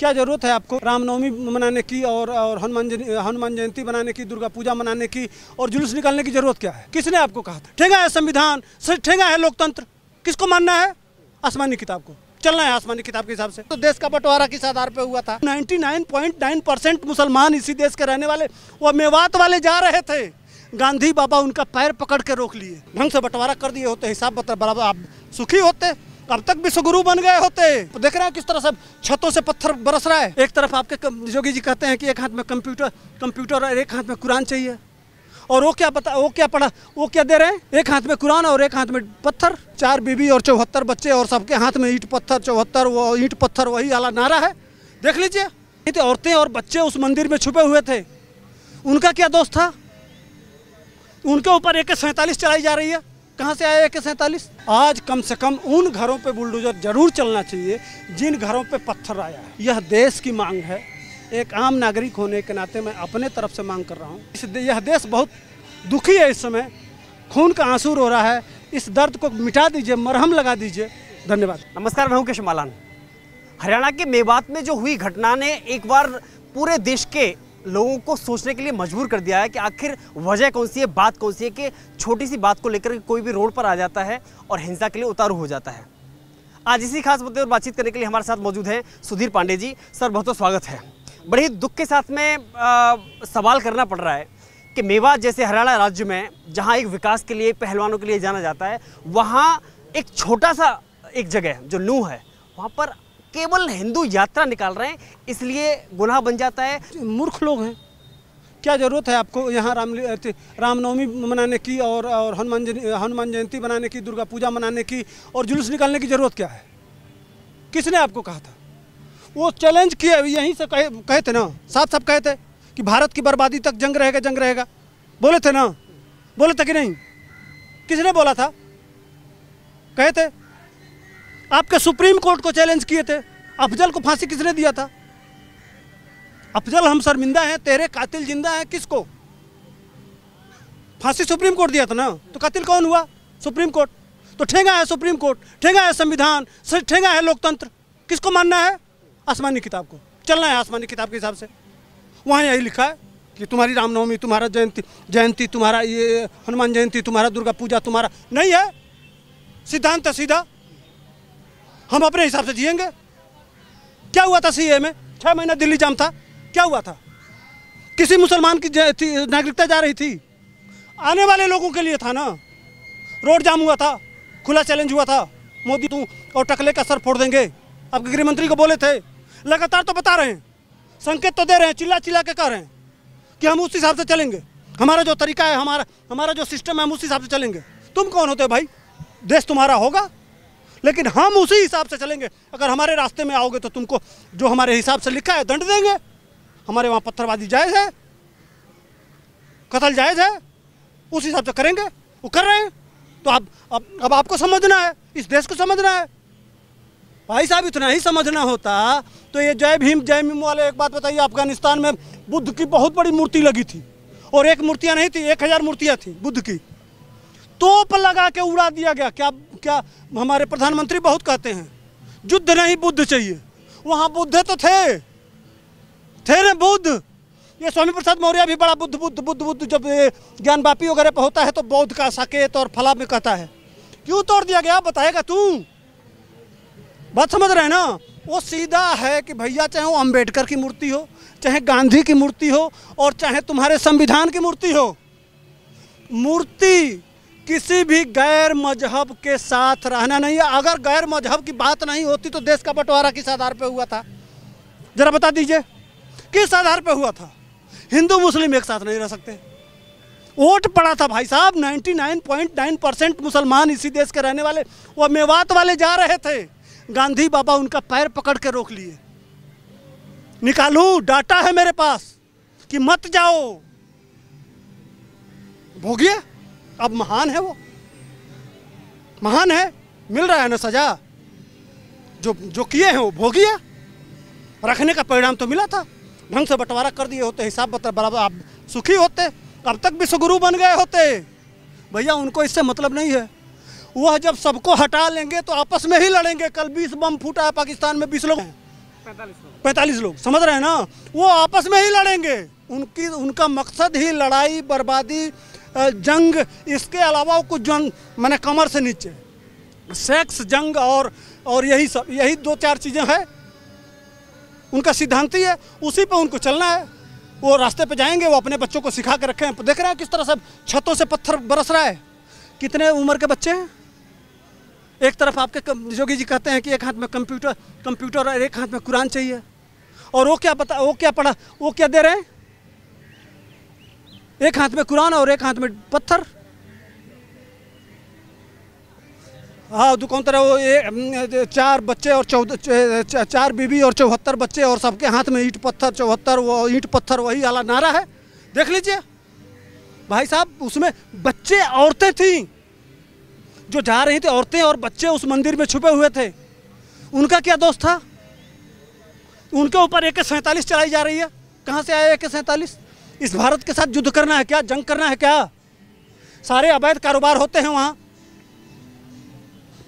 क्या जरूरत है आपको रामनवमी मनाने की और हनुमान जयंती मनाने की, दुर्गा पूजा मनाने की और जुलूस निकालने की जरूरत क्या है? किसने आपको कहा था? ठेंगा है संविधान, ठेंगा है लोकतंत्र। किसको मानना है? आसमानी किताब को चलना है, आसमानी किताब के हिसाब से। तो देश का बंटवारा किस आधार पे हुआ था? 99.9% मुसलमान इसी देश के रहने वाले वो मेवात वाले जा रहे थे, गांधी बाबा उनका पैर पकड़ के रोक लिए। ढंग से बंटवारा कर दिए होते, हिसाब बराबर, आप सुखी होते, अब तक विश्वगुरु बन गए होते। देख रहे हैं किस तरह से छतों से पत्थर बरस रहा है। एक तरफ आपके योगी जी कहते हैं कि एक हाथ में कंप्यूटर और एक हाथ में कुरान चाहिए, और वो क्या दे रहे हैं? एक हाथ में कुरान और एक हाथ में पत्थर। 4 बीवी और 74 बच्चे और सबके हाथ में ईंट पत्थर, 74 वो ईंट पत्थर, वही वाला नारा है। देख लीजिए, औरतें और बच्चे उस मंदिर में छुपे हुए थे, उनका क्या दोष था? उनके ऊपर AK-47 चलाई जा रही है। कहाँ से आया AK-47? आज कम से कम उन घरों पे बुलडोजर जरूर चलना चाहिए जिन घरों पे पत्थर आया है। यह देश की मांग है। एक आम नागरिक होने के नाते मैं अपने तरफ से मांग कर रहा हूँ। यह देश बहुत दुखी है, इस समय खून का आंसू रो रहा है। इस दर्द को मिटा दीजिए, मरहम लगा दीजिए। धन्यवाद। नमस्कार, मैं हूं केशव मालान। हरियाणा के मेवात में जो हुई घटना ने एक बार पूरे देश के लोगों को सोचने के लिए मजबूर कर दिया है कि आखिर वजह कौन सी है, बात कौन सी है कि छोटी सी बात को लेकर कोई भी रोड पर आ जाता है और हिंसा के लिए उतारू हो जाता है। आज इसी खास मुद्दे पर बातचीत करने के लिए हमारे साथ मौजूद हैं सुधीर पांडे जी। सर, बहुत बहुत स्वागत है। बड़े ही दुख के साथ में सवाल करना पड़ रहा है कि मेवात जैसे हरियाणा राज्य में, जहाँ एक विकास के लिए, पहलवानों के लिए जाना जाता है, वहाँ एक छोटा सा एक जगह जो नूह है, वहाँ पर केवल हिंदू यात्रा निकाल रहे हैं, इसलिए गुनाह बन जाता है। मूर्ख लोग हैं। क्या जरूरत है आपको यहाँ रामनवमी मनाने की और हनुमान जयंती मनाने की, दुर्गा पूजा मनाने की और जुलूस निकालने की जरूरत क्या है? किसने आपको कहा था? वो चैलेंज किए, यहीं से कहे थे ना, साफ साफ कहे थे कि भारत की बर्बादी तक जंग रहेगा, जंग रहेगा। बोले थे ना, बोले थे कि नहीं? किसने बोला था? कहे थे। आपके सुप्रीम कोर्ट को चैलेंज किए थे। अफजल को फांसी किसने दिया था? अफजल, हम शर्मिंदा हैं, तेरे कातिल जिंदा हैं। किसको फांसी? सुप्रीम कोर्ट दिया था ना। तो कातिल कौन हुआ? Supreme court. तो ठेंगा है सुप्रीम कोर्ट, ठेंगा है संविधान, ठेंगा है लोकतंत्र। किसको मानना है? आसमानी किताब को चलना है, आसमानी किताब के हिसाब से। वहाँ यही लिखा है कि तुम्हारी रामनवमी, तुम्हारा जयंती तुम्हारा, ये हनुमान जयंती तुम्हारा, दुर्गा पूजा तुम्हारा नहीं है। सिद्धांत है सीधा, हम अपने हिसाब से जिएंगे। क्या हुआ था CAA में? 6 महीना दिल्ली जाम था। क्या हुआ था? किसी मुसलमान की नागरिकता जा रही थी? आने वाले लोगों के लिए था ना। रोड जाम हुआ था, खुला चैलेंज हुआ था, मोदी तू और टकले का सर फोड़ देंगे। आपके गृह मंत्री को बोले थे, लगातार तो बता रहे हैं, संकेत तो दे रहे हैं, चिल्ला चिल्ला के कह रहे हैं कि हम उस हिसाब से चलेंगे। हमारा जो तरीका है, हमारा जो सिस्टम है, हम उस हिसाब से चलेंगे। तुम कौन होते हो भाई? देश तुम्हारा होगा, लेकिन हम उसी हिसाब से चलेंगे। अगर हमारे रास्ते में आओगे तो तुमको जो हमारे हिसाब से लिखा है दंड देंगे। हमारे वहाँ पत्थरबाजी जायज़ है, कत्ल जायज़ है, उस हिसाब से करेंगे। वो कर रहे हैं। तो अब आपको समझना है, इस देश को समझना है भाई साहब। इतना ही समझना होता तो ये जय भीम वाले, एक बात बताइए, अफगानिस्तान में बुद्ध की बहुत बड़ी मूर्ति लगी थी, और एक मूर्तियाँ नहीं थी, 1000 मूर्तियाँ थी बुद्ध की। तोप लगा के उड़ा दिया गया। क्या हमारे प्रधानमंत्री बहुत कहते हैं युद्ध नहीं बुद्ध चाहिए। वहाँ बुद्ध तो थे ना बुद्ध। ये स्वामी प्रसाद मौर्य भी बड़ा बुद्ध जब ज्ञान वापी वगैरह पर होता है तो बौद्ध का साकेत और फला में कहता है। क्यों तोड़ दिया गया? बताएगा तू? बात समझ रहे हैं ना? वो सीधा है कि भैया, चाहे वो अम्बेडकर की मूर्ति हो, चाहे गांधी की मूर्ति हो, और चाहे तुम्हारे संविधान की मूर्ति हो, मूर्ति किसी भी गैर मजहब के साथ रहना नहीं है। अगर गैर मजहब की बात नहीं होती तो देश का बंटवारा किस आधार पे हुआ था? जरा बता दीजिए, किस आधार पे हुआ था? हिंदू मुस्लिम एक साथ नहीं रह सकते। वोट पड़ा था भाई साहब। 99.9% मुसलमान इसी देश के रहने वाले वो मेवात वाले जा रहे थे, गांधी बाबा उनका पैर पकड़ के रोक लिए। निकालूं, डाटा है मेरे पास कि मत जाओ। भोगिए। अब महान है, वो महान है, मिल रहा है ना सजा। जो किए हैं वो भोगिए। रखने का परिणाम तो मिला था। ढंग से बंटवारा कर दिए होते, हिसाब बराबर, आप सुखी होते, अब तक विश्वगुरु बन गए होते। भैया, उनको इससे मतलब नहीं है। वह जब सबको हटा लेंगे तो आपस में ही लड़ेंगे। कल 20 बम फूटा है पाकिस्तान में, 20 लोग हैं। 45 लोग, समझ रहे हैं ना। वो आपस में ही लड़ेंगे, उनका मकसद ही लड़ाई, बर्बादी, जंग, इसके अलावा वो कुछ जंग मैंने कमर से नीचे, सेक्स, जंग और यही सब, यही 2-4 चीज़ें हैं। उनका सिद्धांत ही है, उसी पे उनको चलना है। वो रास्ते पे जाएंगे, वो अपने बच्चों को सिखा के रखे हैं। देख रहे हैं किस तरह से छतों से पत्थर बरस रहा है। कितने उम्र के बच्चे हैं। एक तरफ आपके जोगी जी कहते हैं कि एक हाथ में कंप्यूटर और एक हाथ में कुरान चाहिए, और वो क्या पढ़ा, वो क्या दे रहे हैं, एक हाथ में कुरान और एक हाथ में पत्थर। हाँ, दुकानदार वो 4 बच्चे और 4 बीबी और 74 बच्चे, और सबके हाथ में ईंट पत्थर 74, वो ईंट पत्थर वही वाला नारा है। देख लीजिए भाई साहब, उसमें बच्चे, औरतें थीं जो जा रही थी, औरतें और बच्चे उस मंदिर में छुपे हुए थे। उनका क्या दोष था। उनके ऊपर AK-47 चलाई जा रही है। कहाँ से आया AK-47। इस भारत के साथ युद्ध करना है क्या, जंग करना है क्या। सारे अवैध कारोबार होते हैं वहाँ।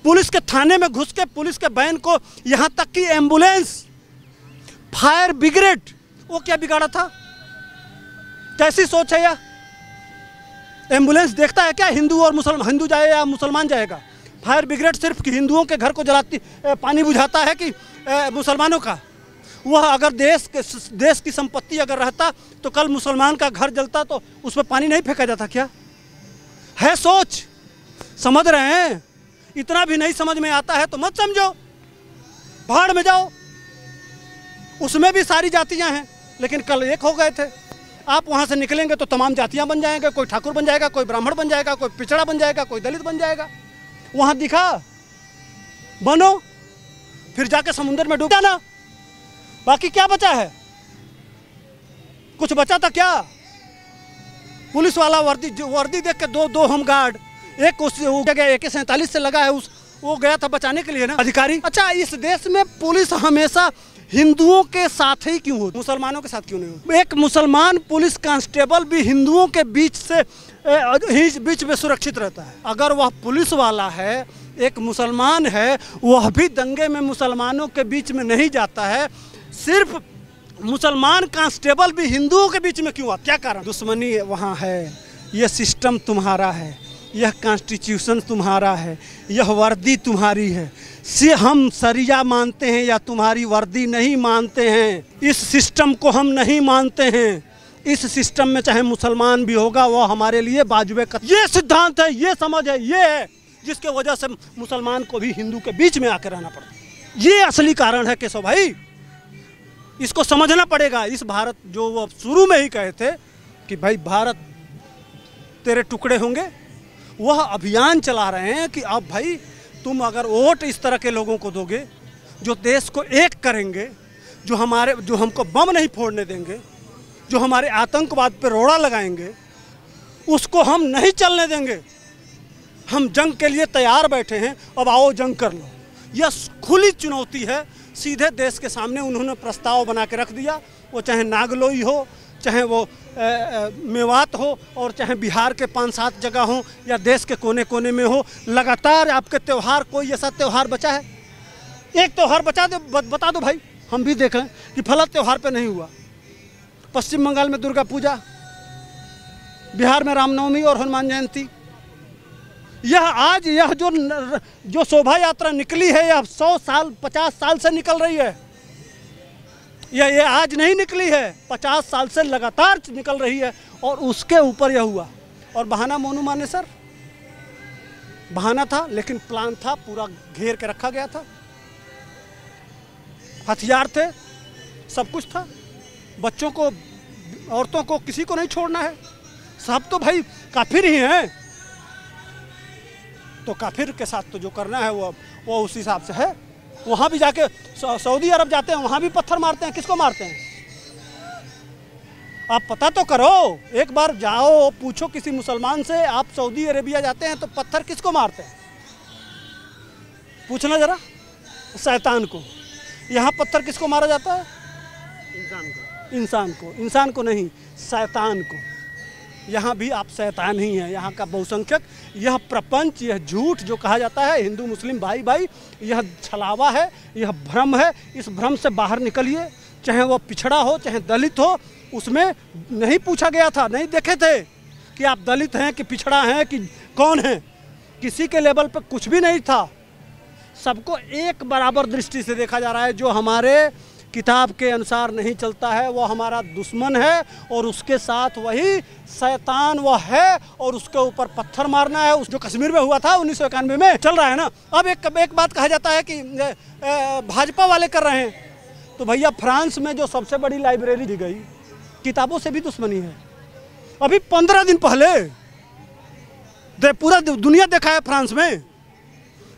पुलिस के थाने में घुस के पुलिस के वैन को, यहाँ तक कि एम्बुलेंस, फायर ब्रिगेड, वो क्या बिगाड़ा था। कैसी सोच है यह। एम्बुलेंस देखता है क्या हिंदू और मुसलमान, हिंदू जाए या मुसलमान जाएगा। फायर ब्रिगेड सिर्फ हिंदुओं के घर को जलाती, पानी बुझाता है कि मुसलमानों का। वह अगर देश की संपत्ति अगर रहता तो कल मुसलमान का घर जलता तो उसमें पानी नहीं फेंका जाता क्या। है सोच, समझ रहे हैं। इतना भी नहीं समझ में आता है तो मत समझो, भाड़ में जाओ। उसमें भी सारी जातियां हैं, लेकिन कल एक हो गए थे। आप वहाँ से निकलेंगे तो तमाम जातियाँ बन जाएंगे। कोई ठाकुर बन जाएगा, कोई ब्राह्मण बन जाएगा, कोई पिछड़ा बन जाएगा, कोई दलित बन जाएगा। वहाँ दिखा, बनो, फिर जाके समुद्र में डूब जाना। बाकी क्या बचा है, कुछ बचा था क्या। पुलिस वाला वर्दी देख के दो होमगार्ड, एक उस जगह AK-47 से लगा है, वो गया था बचाने के लिए ना अधिकारी। अच्छा, इस देश में पुलिस हमेशा हिंदुओं के साथ ही क्यों होती, मुसलमानों के साथ क्यों नहीं होती। एक मुसलमान पुलिस कांस्टेबल भी हिंदुओं के बीच में सुरक्षित रहता है। अगर वह पुलिस वाला है, एक मुसलमान है, वह भी दंगे में मुसलमानों के बीच में नहीं जाता है। सिर्फ मुसलमान कांस्टेबल भी हिंदुओं के बीच में क्यों आता, क्या कारण। दुश्मनी वहाँ है, यह सिस्टम तुम्हारा है, यह कॉन्स्टिट्यूशन तुम्हारा है, यह वर्दी तुम्हारी है। हम सरिया मानते हैं या तुम्हारी वर्दी नहीं मानते हैं। इस सिस्टम को हम नहीं मानते हैं। इस सिस्टम में चाहे मुसलमान भी होगा, वो हमारे लिए बाजुए का, ये सिद्धांत है, ये समझ है, ये है जिसके वजह से मुसलमान को भी हिंदू के बीच में आकर रहना पड़ता। ये असली कारण है केशव भाई, इसको समझना पड़ेगा। इस भारत, जो वो शुरू में ही कहे थे कि भाई भारत तेरे टुकड़े होंगे, वह अभियान चला रहे हैं कि अब भाई तुम अगर वोट इस तरह के लोगों को दोगे जो देश को एक करेंगे, जो हमको बम नहीं फोड़ने देंगे, जो हमारे आतंकवाद पे रोड़ा लगाएंगे, उसको हम नहीं चलने देंगे। हम जंग के लिए तैयार बैठे हैं, अब आओ जंग कर लो। यह खुली चुनौती है, सीधे देश के सामने उन्होंने प्रस्ताव बना के रख दिया। वो चाहे नागलोई हो, चाहे वो मेवात हो, और चाहे बिहार के 5-7 जगह हो, या देश के कोने कोने में हो। लगातार आपके त्यौहार, कोई ऐसा त्यौहार बचा है, एक त्यौहार बता दो भाई, हम भी देखें कि फला त्यौहार पे नहीं हुआ। पश्चिम बंगाल में दुर्गा पूजा, बिहार में रामनवमी और हनुमान जयंती। यह जो शोभा यात्रा निकली है, यह 100 साल 50 साल से निकल रही है। ये आज नहीं निकली है, 50 साल से लगातार निकल रही है, और उसके ऊपर यह हुआ। और बहाना मोनू माने सर, बहाना था लेकिन प्लान था, पूरा घेर के रखा गया था। हथियार थे, सब कुछ था। बच्चों को, औरतों को, किसी को नहीं छोड़ना है। सब तो भाई काफिर ही हैं, तो काफिर के साथ तो जो करना है वो उस हिसाब से है। वहाँ भी जाके सऊदी अरब जाते हैं, वहाँ भी पत्थर मारते हैं। किसको मारते हैं आप पता तो करो। एक बार जाओ, पूछो किसी मुसलमान से, आप सऊदी अरेबिया जाते हैं तो पत्थर किसको मारते हैं, पूछना जरा। शैतान को। यहाँ पत्थर किसको मारा जाता है, इंसान को। इंसान को नहीं, शैतान को। यहाँ भी आप शैतान ही हैं। यहाँ का बहुसंख्यक, यह प्रपंच, यह झूठ जो कहा जाता है हिंदू मुस्लिम भाई भाई, यह छलावा है, यह भ्रम है। इस भ्रम से बाहर निकलिए। चाहे वो पिछड़ा हो, चाहे दलित हो, उसमें नहीं पूछा गया था, नहीं देखे थे कि आप दलित हैं कि पिछड़ा हैं कि कौन है। किसी के लेवल पर कुछ भी नहीं था। सबको एक बराबर दृष्टि से देखा जा रहा है। जो हमारे किताब के अनुसार नहीं चलता है वो हमारा दुश्मन है, और उसके साथ वही शैतान वो है, और उसके ऊपर पत्थर मारना है। उस जो कश्मीर में हुआ था 1991 में चल रहा है ना। अब एक बात कहा जाता है कि भाजपा वाले कर रहे हैं, तो भैया फ्रांस में जो सबसे बड़ी लाइब्रेरी दी गई, किताबों से भी दुश्मनी है। अभी 15 दिन पहले पूरा दुनिया देखा है फ्रांस में,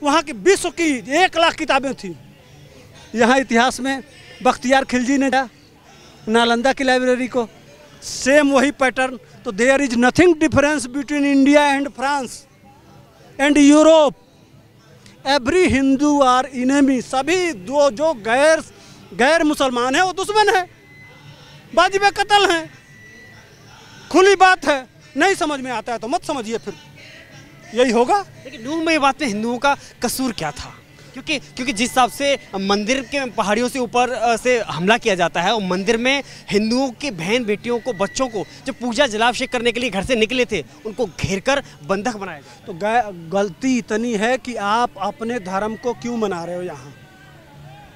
वहाँ की विश्व की 1 लाख किताबें थी। यहाँ इतिहास में बख्तियार खिलजी ने नालंदा की लाइब्रेरी को सेम वही पैटर्न। तो there is nothing difference between India and France and Europe. Every Hindu are enemy. सभी दो जो गैर मुसलमान है वो दुश्मन है, वाजिब कत्ल हैं। खुली बात है। नहीं समझ में आता है तो मत समझिए, फिर यही होगा। लेकिन नूर में ये बात में हिंदुओं का कसूर क्या था? क्योंकि जिस हिसाब से मंदिर के पहाड़ियों से ऊपर से हमला किया जाता है, और मंदिर में हिंदुओं के बहन बेटियों को, बच्चों को जो पूजा जलाभिषेक करने के लिए घर से निकले थे, उनको घेरकर बंधक बनाया जाए। तो गलती इतनी है कि आप अपने धर्म को क्यों मना रहे हो यहाँ?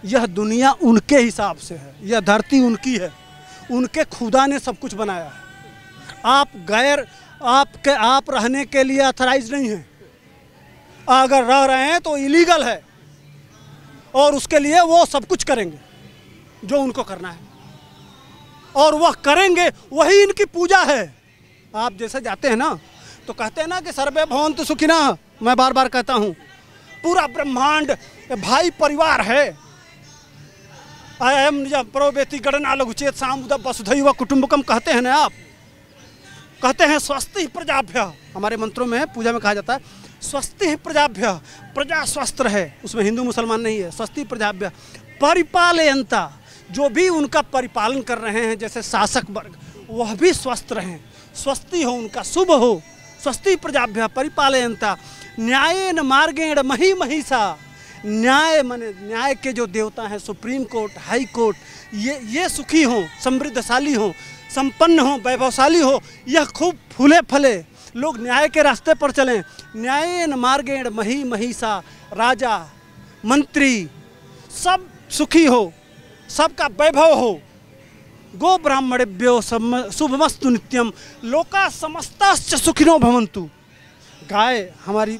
यह दुनिया उनके हिसाब से है, यह धरती उनकी है, उनके खुदा ने सब कुछ बनाया है। आप रहने के लिए ऑथराइज नहीं हैं। अगर रह रहे हैं तो इलीगल है, और उसके लिए वो सब कुछ करेंगे जो उनको करना है, और वह करेंगे, वही इनकी पूजा है। आप जैसे जाते हैं ना तो कहते हैं ना कि सर्वे भवन्तु सुखिनः। मैं बार बार कहता हूँ, पूरा ब्रह्मांड भाई परिवार है। अयम निज प्रोवेति गणना लघुचेत सामुदा वसुधैव कुटुम्बकम कहते हैं ना आप। कहते हैं स्वस्ति प्रजाभ्य, हमारे मंत्रों में पूजा में कहा जाता है स्वस्ति प्रजाभ्य, प्रजा स्वस्थ रहे। उसमें हिंदू मुसलमान नहीं है। स्वस्ति प्रजाभ्य परिपालयन्ता, जो भी उनका परिपालन कर रहे हैं जैसे शासक वर्ग, वह भी स्वस्थ रहें, स्वस्ति हो उनका, शुभ हो। स्वस्ति प्रजाभ्य परिपालयन्ता न्यायेन मार्गेण मही महिषा। न्याय माने न्याय के जो देवता हैं, सुप्रीम कोर्ट, हाई कोर्ट, ये सुखी हों, समृद्धशाली हों, संपन्न हो, वैभवशाली हो। यह खूब फूले फले, लोग न्याय के रास्ते पर चलें। न्यायेन मार्गेण मही महिषा, राजा मंत्री सब सुखी हो, सबका वैभव हो। गो ब्राह्मणेभ्यो शुभमस्तु नित्यम, लोका समस्ताश्च सुखिनो भवन्तु। गाय हमारी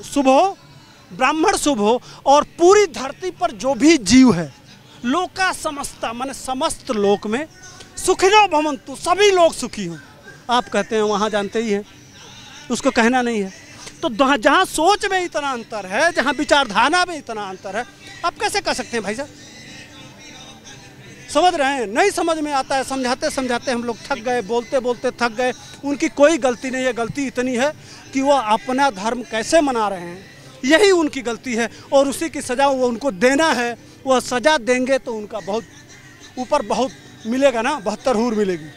शुभ हो, ब्राह्मण शुभ हो, और पूरी धरती पर जो भी जीव है, लोका समस्ता माने समस्त लोक में सुखिनो भवन्तु, सभी लोग सुखी हों। आप कहते हैं वहाँ जानते ही हैं, उसको कहना नहीं है। तो जहाँ सोच में इतना अंतर है, जहाँ विचारधारा में इतना अंतर है, आप कैसे कह सकते हैं भाई साहब? समझ रहे हैं? नहीं समझ में आता है। समझाते समझाते हम लोग थक गए, बोलते बोलते थक गए। उनकी कोई गलती नहीं है। गलती इतनी है कि वो अपना धर्म कैसे मना रहे हैं, यही उनकी गलती है, और उसी की सज़ा वो उनको देना है। वह सज़ा देंगे तो उनका बहुत ऊपर बहुत मिलेगा ना, 72 हूर मिलेगी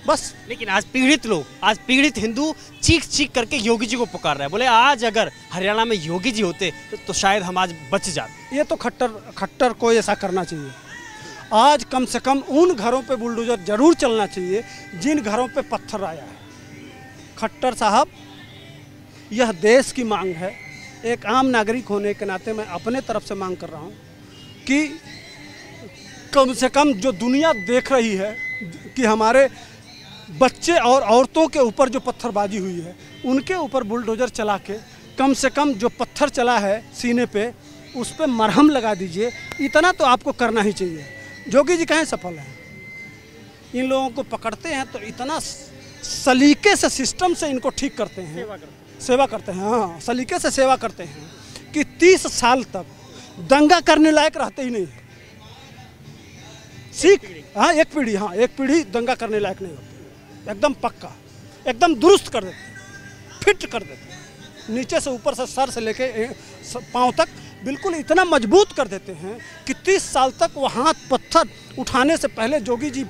बस। लेकिन आज पीड़ित लोग, आज पीड़ित हिंदू चीख चीख करके योगी जी को पुकार रहे हैं। बोले आज अगर हरियाणा में योगी जी होते तो शायद हम आज बच जाते। ये तो खट्टर को ऐसा करना चाहिए। आज कम से कम उन घरों पे बुलडोजर जरूर चलना चाहिए जिन घरों पे पत्थर आया है। खट्टर साहब, यह देश की मांग है। एक आम नागरिक होने के नाते मैं अपने तरफ से मांग कर रहा हूँ कि कम से कम जो दुनिया देख रही है कि हमारे बच्चे और औरतों के ऊपर जो पत्थरबाजी हुई है, उनके ऊपर बुलडोजर चला के कम से कम जो पत्थर चला है सीने पे, उस पर मरहम लगा दीजिए। इतना तो आपको करना ही चाहिए। जोगी जी कहें सफल हैं, इन लोगों को पकड़ते हैं तो इतना सलीके से सिस्टम से इनको ठीक करते हैं, सेवा करते हैं। हाँ, सलीके से सेवा करते हैं कि 30 साल तक दंगा करने लायक रहते ही नहीं। सीख, हाँ एक पीढ़ी दंगा करने लायक नहीं होती। एकदम पक्का, एकदम दुरुस्त कर देते, फिट कर देते, नीचे से ऊपर से सर से लेके पाँव तक बिल्कुल इतना मजबूत कर देते हैं कि 30 साल तक वो हाथ पत्थर उठाने से पहले जोगी जी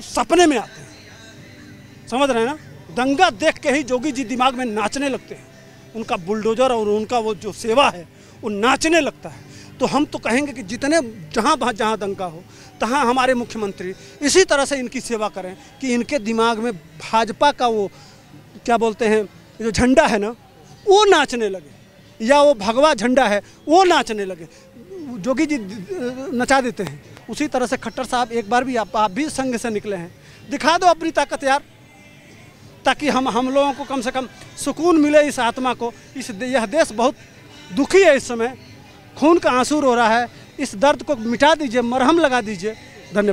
सपने में आते हैं। समझ रहे हैं ना? दंगा देख के ही जोगी जी दिमाग में नाचने लगते हैं। उनका बुलडोजर और उनका वो जो सेवा है वो नाचने लगता है। तो हम तो कहेंगे कि जितने जहाँ दंगा हो तहाँ हमारे मुख्यमंत्री इसी तरह से इनकी सेवा करें कि इनके दिमाग में भाजपा का वो क्या बोलते हैं जो झंडा है ना वो नाचने लगे, या वो भगवा झंडा है वो नाचने लगे। जोगी जी नचा देते हैं। उसी तरह से खट्टर साहब एक बार भी आप भी संघ से निकले हैं, दिखा दो अपनी ताकत यार, ताकि हम लोगों को कम से कम सुकून मिले इस आत्मा को। यह देश बहुत दुखी है इस समय, खून का आंसू रो रहा है। इस दर्द को मिटा दीजिए, मरहम लगा दीजिए।